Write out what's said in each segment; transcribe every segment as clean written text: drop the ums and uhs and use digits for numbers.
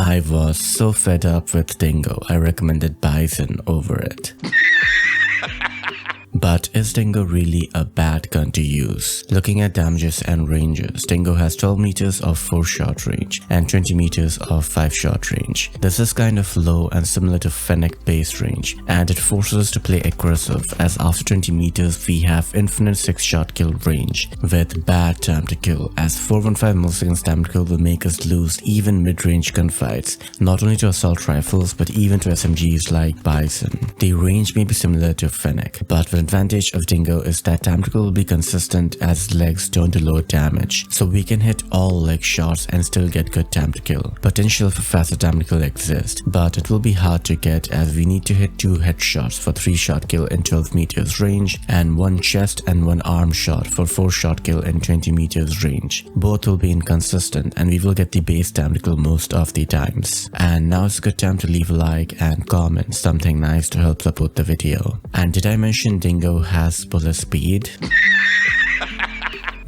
I was so fed up with Dingo, I recommended Bizon over it. But is Dingo really a bad gun to use? Looking at damages and ranges, Dingo has 12 meters of 4-shot range and 20 meters of 5-shot range. This is kind of low and similar to Fennec base range, and it forces us to play aggressive, as after 20 meters we have infinite 6-shot kill range with bad time to kill, as 415 milliseconds time to kill will make us lose even mid-range gunfights, not only to assault rifles but even to SMGs like Bizon. The range may be similar to Fennec, but the advantage of Dingo is that time to kill will be consistent as legs don't do low damage, so we can hit all leg shots and still get good time to kill. Potential for faster time to kill exists, but it will be hard to get as we need to hit 2 headshots for 3-shot kill in 12 meters range and 1 chest and 1 arm shot for 4-shot kill in 20 meters range. Both will be inconsistent and we will get the base time to kill most of the times. And now is a good time to leave a like and comment something nice to help support the video. And did I mention Dingo has bullet speed?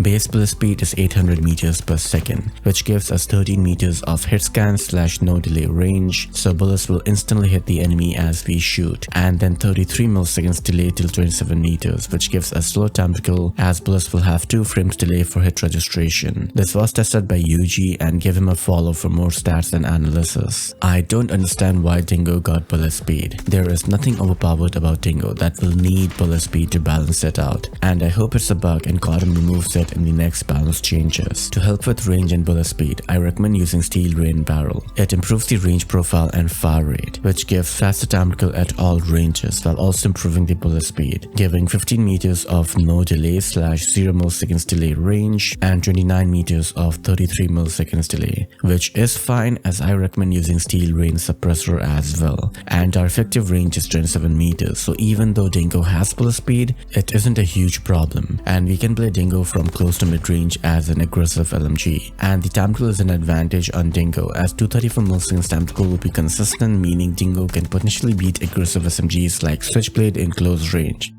Base bullet speed is 800 meters per second, which gives us 13 meters of hit scan / no delay range, so bullets will instantly hit the enemy as we shoot, and then 33 milliseconds delay till 27 meters, which gives us slow time to kill as bullets will have 2 frames delay for hit registration. This was tested by UG and give him a follow for more stats and analysis. I don't understand why Dingo got bullet speed. There is nothing overpowered about Dingo that will need bullet speed to balance it out, and I hope it's a bug and CODM removes it in the next balance changes. To help with range and bullet speed, I recommend using Steel Rain Barrel. It improves the range profile and fire rate, which gives faster time to kill at all ranges while also improving the bullet speed, giving 15 meters of no delay / 0 milliseconds delay range and 29 meters of 33 milliseconds delay, which is fine as I recommend using Steel Rain Suppressor as well, and our effective range is 27 meters, so even though Dingo has bullet speed, it isn't a huge problem, and we can play Dingo from close to mid-range as an aggressive LMG. And the time to kill is an advantage on Dingo as 234 milliseconds time to kill will be consistent, meaning Dingo can potentially beat aggressive SMGs like Switchblade in close range.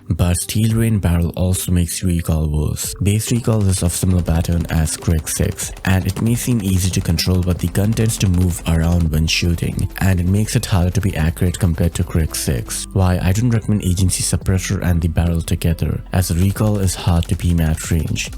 But Steel Rain Barrel also makes recoil worse. Base recoil is of similar pattern as Cryx 6, and it may seem easy to control, but the gun tends to move around when shooting, and it makes it harder to be accurate compared to Cryx 6. Why I don't recommend Agency Suppressor and the barrel together, as the recoil is hard to beam at range.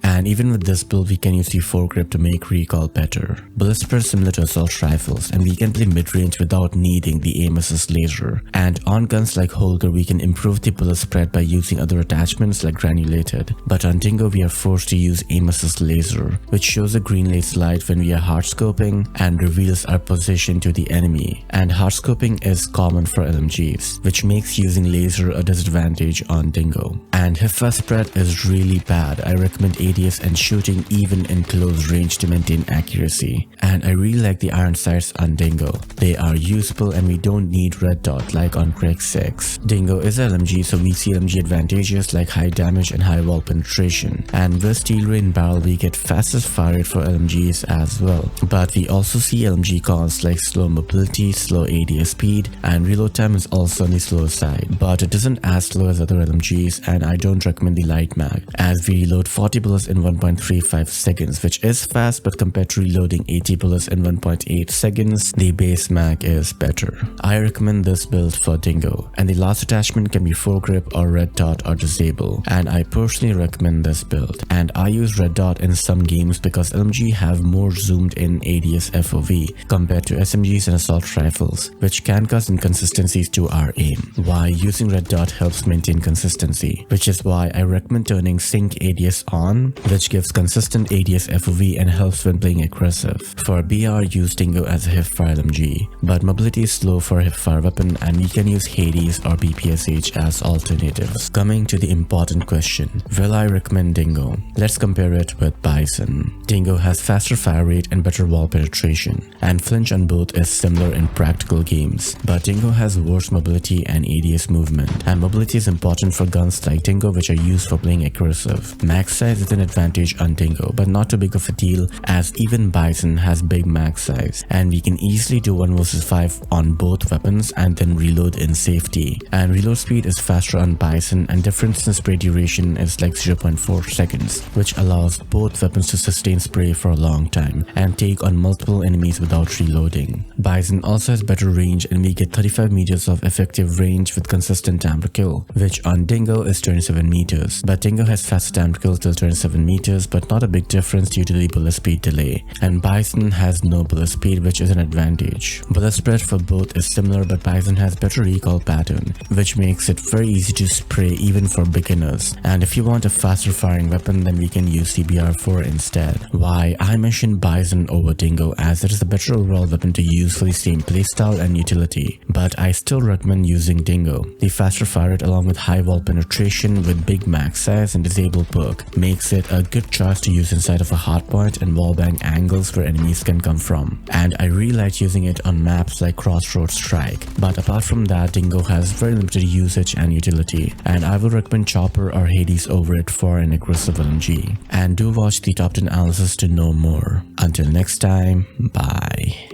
And even with this build, we can use the foregrip to make recoil better. Bullet spread is similar to assault rifles, and we can play mid-range without needing the aim assist laser. And on guns like Holger, we can improve the bullet spread by using other attachments like granulated. But on Dingo, we are forced to use aim assist laser, which shows a green light light when we are hard scoping and reveals our position to the enemy. And hard scoping is common for LMGs, which makes using laser a disadvantage on Dingo. And HIFA spread is really bad. I recommend ADS and shooting even in close range to maintain accuracy. And I really like the iron sights on Dingo. They are useful and we don't need red dot like on Cryx 6. Dingo is LMG, so we see LMG advantages like high damage and high wall penetration. And with Steel Rain Barrel we get fastest fire rate for LMGs as well. But we also see LMG cons like slow mobility, slow ADS speed, and reload time is also on the slower side. But it isn't as slow as other LMGs, and I don't recommend the light mag, as we reload 40 bullets in 1.35 seconds, which is fast, but compared to reloading 80 bullets in 1.8 seconds, the base mag is better. I recommend this build for Dingo, and the last attachment can be foregrip or red dot or disable, and I personally recommend this build. And I use red dot in some games because LMG have more zoomed in ADS FOV compared to SMGs and assault rifles, which can cause inconsistencies to our aim. Why using red dot helps maintain consistency, which is why I recommend turning sync ADS on, which gives consistent ADS FOV and helps when playing aggressive. For BR, use Dingo as a hipfire LMG, but mobility is slow for a hipfire weapon and we can use Hades or BPSH as alternatives. Coming to the important question, will I recommend Dingo? Let's compare it with Bizon. Dingo has faster fire rate and better wall penetration, and flinch on both is similar in practical games, but Dingo has worse mobility and ADS movement, and mobility is important for guns like Dingo which are used for playing aggressive. Max size is an advantage advantage on Dingo, but not too big of a deal as even Bizon has big mag size and we can easily do 1 versus 5 on both weapons and then reload in safety. And reload speed is faster on Bizon and difference in spray duration is like 0.4 seconds, which allows both weapons to sustain spray for a long time and take on multiple enemies without reloading. Bizon also has better range and we get 35 meters of effective range with consistent time to kill, which on Dingo is 27 meters. But Dingo has faster time to kill till 27 meters, but not a big difference due to the bullet speed delay. And Bizon has no bullet speed, which is an advantage. Bullet spread for both is similar, but Bizon has better recoil pattern, which makes it very easy to spray even for beginners. And if you want a faster firing weapon, then we can use CBR4 instead. Why I mentioned Bizon over Dingo as it is a better overall weapon to use for the same playstyle and utility, but I still recommend using Dingo. The faster fire rate along with high wall penetration with big max size and disable perk makes it a good choice to use inside of a hardpoint and wallbang angles where enemies can come from. And I really like using it on maps like Crossroads Strike. But apart from that, Dingo has very limited usage and utility, and I will recommend Chopper or Hades over it for an aggressive LMG. And do watch the top 10 analysis to know more. Until next time, bye.